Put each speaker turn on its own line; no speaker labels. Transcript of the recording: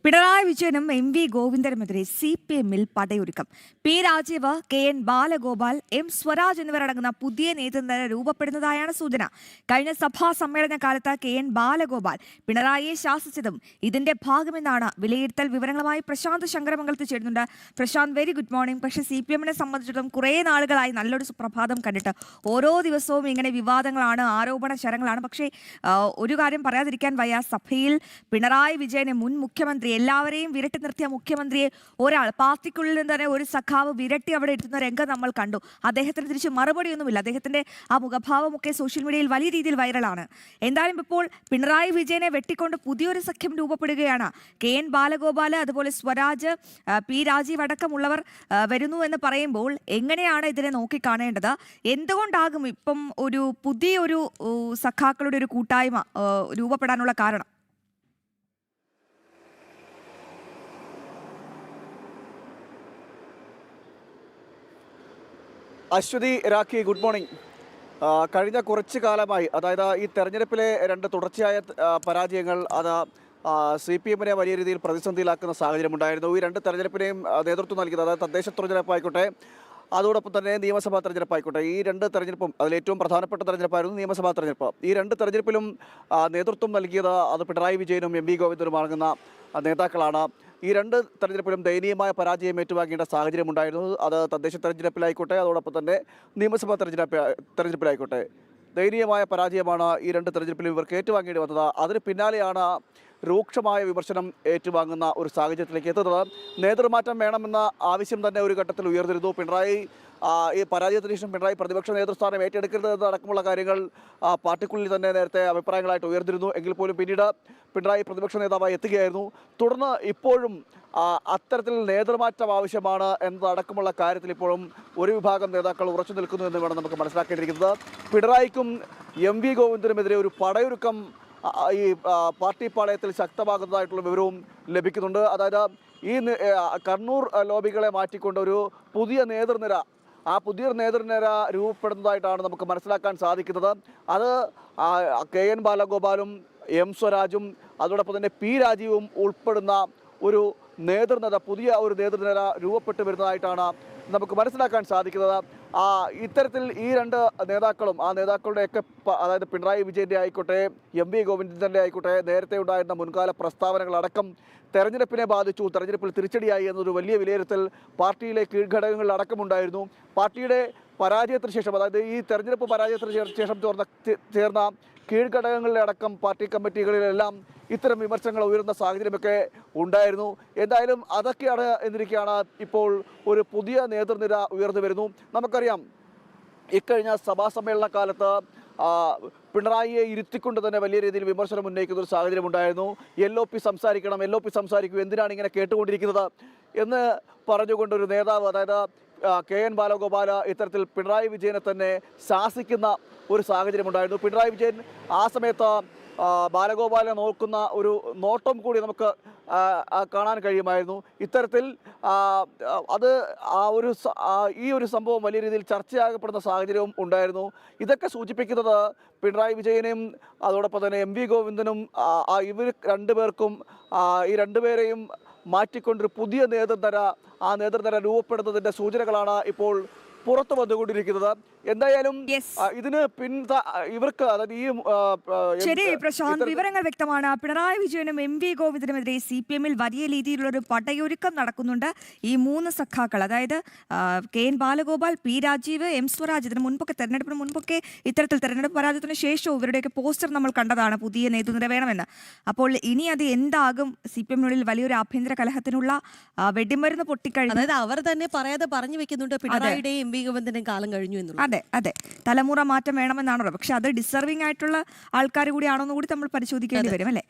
പിണറായി വിജയനും M V ഗോവിന്ദനുമെതിരെ CPM-ൽ പടയൊരുക്കം. P Rajeev, KN Balagopal, M Swaraj എന്നിവരടങ്ങുന്ന പുതിയ നേതൃനിര രൂപപ്പെടുന്നതായാണ് സൂചന. കഴിഞ്ഞ സഭാ സമ്മേളന കാലത്ത് KN ബാലഗോപാൽ പിണറായിയെ ശാസിച്ചതും ഇതിന്റെ ഭാഗമെന്നാണ് വിലയിരുത്തൽ. വിവരങ്ങളുമായി പ്രശാന്ത് ശങ്കരമംഗലത്ത് ചേരുന്നുണ്ട്. Prashanth, very good morning. പക്ഷേ CPM-നെ സംബന്ധിച്ചിടത്തോളം കുറേ നാളുകളായി നല്ലൊരു സുപ്രഭാതം കണ്ടിട്ട് ഓരോ ദിവസവും ഇങ്ങനെ വിവാദങ്ങളാണ്, ആരോപണ ശരങ്ങളാണ്. പക്ഷേ ഒരു കാര്യം പറയാതിരിക്കാൻ വയ്യ, സഭയിൽ പിണറായി വിജയനെ മുൻ മുഖ്യമന്ത്രി, എല്ലാവരെയും വിരട്ടി നിർത്തിയ മുഖ്യമന്ത്രിയെ ഒരാൾ പാർട്ടിക്കുള്ളിൽ നിന്ന് തന്നെ ഒരു സഖാവ് വിരട്ടി അവിടെ എത്തുന്ന രംഗം നമ്മൾ കണ്ടു. അദ്ദേഹത്തിന് തിരിച്ച് മറുപടിയൊന്നുമില്ല. അദ്ദേഹത്തിന്റെ ആ മുഖഭാവമൊക്കെ സോഷ്യൽ മീഡിയയിൽ വലിയ രീതിയിൽ വൈറലാണ്. എന്തായാലും ഇപ്പോൾ പിണറായി വിജയനെ വെട്ടിക്കൊണ്ട് പുതിയൊരു സഖ്യം രൂപപ്പെടുകയാണ്. KN ബാലഗോപാൽ, അതുപോലെ സ്വരാജ്, പി രാജീവ് അടക്കമുള്ളവർ വരുന്നു എന്ന് പറയുമ്പോൾ എങ്ങനെയാണ് ഇതിനെ നോക്കിക്കാണേണ്ടത്? എന്തുകൊണ്ടാകും ഇപ്പം ഒരു പുതിയൊരു സഖാക്കളുടെ ഒരു കൂട്ടായ്മ രൂപപ്പെടാനുള്ള കാരണം?
Aswathy, Rakhi, good morning. കഴിഞ്ഞ കുറച്ച് കാലമായി, അതായത് ഈ തെരഞ്ഞെടുപ്പിലെ രണ്ട് തുടർച്ചയായ പരാജയങ്ങൾ അത് CPM-നെ വലിയ രീതിയിൽ പ്രതിസന്ധിയിലാക്കുന്ന സാഹചര്യമുണ്ടായിരുന്നു. ഈ രണ്ട് തെരഞ്ഞെടുപ്പിനെയും നേതൃത്വം നൽകിയത്, അതായത് തദ്ദേശ തെരഞ്ഞെടുപ്പായിക്കോട്ടെ, അതോടൊപ്പം തന്നെ നിയമസഭാ തെരഞ്ഞെടുപ്പായിക്കോട്ടെ, ഈ രണ്ട് തെരഞ്ഞെടുപ്പും അതിലേറ്റവും പ്രധാനപ്പെട്ട തെരഞ്ഞെടുപ്പായിരുന്നു നിയമസഭാ തെരഞ്ഞെടുപ്പ്. ഈ രണ്ട് തെരഞ്ഞെടുപ്പിലും നേതൃത്വം നൽകിയത് അത് പിണറായി വിജയനും MV ഗോവിന്ദനും അടങ്ങുന്ന നേതാക്കളാണ്. ഈ രണ്ട് തെരഞ്ഞെടുപ്പിലും ദയനീയമായ പരാജയം ഏറ്റുവാങ്ങേണ്ട സാഹചര്യമുണ്ടായിരുന്നു. അത് തദ്ദേശ തെരഞ്ഞെടുപ്പിലായിക്കോട്ടെ, അതോടൊപ്പം തന്നെ നിയമസഭാ തെരഞ്ഞെടുപ്പിലായിക്കോട്ടെ, ദയനീയമായ പരാജയമാണ് ഈ രണ്ട് തെരഞ്ഞെടുപ്പിലും ഇവർക്ക് ഏറ്റുവാങ്ങേണ്ടി വന്നത്. അതിന് പിന്നാലെയാണ് രൂക്ഷമായ വിമർശനം ഏറ്റുവാങ്ങുന്ന ഒരു സാഹചര്യത്തിലേക്ക് എത്തുന്നത്. നേതൃമാറ്റം വേണമെന്ന ആവശ്യം തന്നെ ഒരു ഘട്ടത്തിൽ ഉയർന്നിരുന്നു. പിണറായി ഈ പരാജയത്തിന് ശേഷം പിണറായി പ്രതിപക്ഷ നേതൃസ്ഥാനം ഏറ്റെടുക്കരുത് എന്നടക്കമുള്ള കാര്യങ്ങൾ പാർട്ടിക്കുള്ളിൽ തന്നെ നേരത്തെ അഭിപ്രായങ്ങളായിട്ട് ഉയർന്നിരുന്നു. എങ്കിൽ പോലും പിന്നീട് പിണറായി പ്രതിപക്ഷ നേതാവായി എത്തുകയായിരുന്നു. തുടർന്ന് ഇപ്പോഴും അത്തരത്തിൽ നേതൃമാറ്റം ആവശ്യമാണ് എന്നതടക്കമുള്ള കാര്യത്തിൽ ഇപ്പോഴും ഒരു വിഭാഗം നേതാക്കൾ ഉറച്ചു നിൽക്കുന്നു എന്ന് വേണം നമുക്ക് മനസ്സിലാക്കേണ്ടിയിരിക്കുന്നത്. പിണറായിക്കും MV ഗോവിന്ദനുമെതിരെ ഒരു പടയൊരുക്കം ഈ പാർട്ടി പാളയത്തിൽ ശക്തമാകുന്നതായിട്ടുള്ള വിവരവും ലഭിക്കുന്നുണ്ട്. അതായത് ഈ കണ്ണൂർ ലോബികളെ മാറ്റിക്കൊണ്ട് ഒരു പുതിയ നേതൃനിര, ആ പുതിയ നേതൃനിര രൂപപ്പെടുന്നതായിട്ടാണ് നമുക്ക് മനസ്സിലാക്കാൻ സാധിക്കുന്നത്. അത് KN ബാലഗോപാലും M സ്വരാജും അതോടൊപ്പം തന്നെ പി രാജീവും ഉൾപ്പെടുന്ന ഒരു നേതൃനിര, പുതിയ ഒരു നേതൃനിര രൂപപ്പെട്ടു വരുന്നതായിട്ടാണ് നമുക്ക് മനസ്സിലാക്കാൻ സാധിക്കുന്നത്. ഇത്തരത്തിൽ ഈ രണ്ട് നേതാക്കളും, ആ നേതാക്കളുടെയൊക്കെ, അതായത് പിണറായി വിജയൻ്റെ ആയിക്കോട്ടെ, MV ഗോവിന്ദൻ്റെ ആയിക്കോട്ടെ, നേരത്തെ ഉണ്ടായിരുന്ന മുൻകാല പ്രസ്താവനകളടക്കം തെരഞ്ഞെടുപ്പിനെ ബാധിച്ചു, തെരഞ്ഞെടുപ്പിൽ തിരിച്ചടിയായി എന്നൊരു വലിയ വിലയിരുത്തൽ പാർട്ടിയിലെ കീഴ്ഘടകങ്ങളിൽ അടക്കമുണ്ടായിരുന്നു. പാർട്ടിയുടെ പരാജയത്തിന് ശേഷം, അതായത് ഈ തെരഞ്ഞെടുപ്പ് പരാജയത്തിന് ശേഷം ചേർന്ന കീഴ്ഘടകങ്ങളിലെ അടക്കം പാർട്ടി കമ്മിറ്റികളിലെല്ലാം ഇത്തരം വിമർശനങ്ങൾ ഉയർന്ന സാഹചര്യമൊക്കെ ഉണ്ടായിരുന്നു. എന്തായാലും അതൊക്കെയാണ് എന്നിരിക്കുകയാണ് ഇപ്പോൾ ഒരു പുതിയ നേതൃനിര ഉയർന്നു വരുന്നു. നമുക്കറിയാം, ഇക്കഴിഞ്ഞ സഭാ സമ്മേളന കാലത്ത് പിണറായിയെ ഇരുത്തിക്കൊണ്ട് തന്നെ വലിയ രീതിയിൽ വിമർശനം ഉന്നയിക്കുന്ന ഒരു സാഹചര്യം ഉണ്ടായിരുന്നു. LOP സംസാരിക്കണം, LOP സംസാരിക്കൂ, എന്തിനാണ് ഇങ്ങനെ കേട്ടുകൊണ്ടിരിക്കുന്നത് എന്ന് പറഞ്ഞുകൊണ്ടൊരു നേതാവ്, അതായത് KN ബാലഗോപാൽ ഇത്തരത്തിൽ പിണറായി വിജയനെ തന്നെ ശാസിക്കുന്ന ഒരു സാഹചര്യമുണ്ടായിരുന്നു. പിണറായി വിജയൻ ആ സമയത്ത് ബാലഗോപാലിനെ നോക്കുന്ന ഒരു നോട്ടം കൂടി നമുക്ക് കാണാൻ കഴിയുമായിരുന്നു. ഇത്തരത്തിൽ അത് ഈ ഒരു സംഭവം വലിയ രീതിയിൽ ചർച്ചയാകപ്പെടുന്ന സാഹചര്യവും ഉണ്ടായിരുന്നു. ഇതൊക്കെ സൂചിപ്പിക്കുന്നത് പിണറായി വിജയനെയും അതോടൊപ്പം തന്നെ MV ഗോവിന്ദനും ഇവർ രണ്ടുപേർക്കും, ഈ രണ്ടുപേരെയും മാറ്റിക്കൊണ്ടൊരു പുതിയ നേതൃനിര, ആ നേതൃനിര രൂപപ്പെടുന്നതിൻ്റെ സൂചനകളാണ് ഇപ്പോൾ പുറത്തു വന്നുകൊണ്ടിരിക്കുന്നത്. എന്തായാലും ഇതിന് ഇവർക്ക്, അതായത്
ശരി പ്രശാന്ത്, വിവരങ്ങൾ വ്യക്തമാണ്. പിണറായി വിജയനും MV ഗോവിന്ദനുമെതിരെ CPM-ൽ വലിയ രീതിയിലുള്ളൊരു പടയൊരുക്കം നടക്കുന്നുണ്ട്. ഈ മൂന്ന് സഖാക്കൾ, അതായത് KN Balagopal, P Rajeev, M Swaraj, ഇതിന് മുൻപൊക്കെ, തെരഞ്ഞെടുപ്പിന് മുൻപൊക്കെ ഇത്തരത്തിൽ തെരഞ്ഞെടുപ്പ് പരാജയത്തിന് ശേഷവും ഇവരുടെയൊക്കെ പോസ്റ്റർ നമ്മൾ കണ്ടതാണ്, പുതിയ നേതൃനിര വേണമെന്ന്. അപ്പോൾ ഇനി അത് എന്താകും? CPM-നുള്ളിൽ വലിയൊരു ആഭ്യന്തര കലഹത്തിനുള്ള വെടിമരുന്ന് പൊട്ടിക്കഴിഞ്ഞു.
അതായത് അവർ തന്നെ പറയാതെ പറഞ്ഞു വെക്കുന്നുണ്ട് പിണറായിയുടെയും MV ഗോവിന്ദന്റെയും കാലം കഴിഞ്ഞു എന്നുള്ളത്.
അതെ, തലമുറ മാറ്റം വേണമെന്നാണല്ലോ. പക്ഷെ അത് ഡിസർവിംഗ് ആയിട്ടുള്ള ആൾക്കാർ കൂടിയാണോന്ന് കൂടി നമ്മൾ പരിശോധിക്കേണ്ടി വരും, അല്ലേ?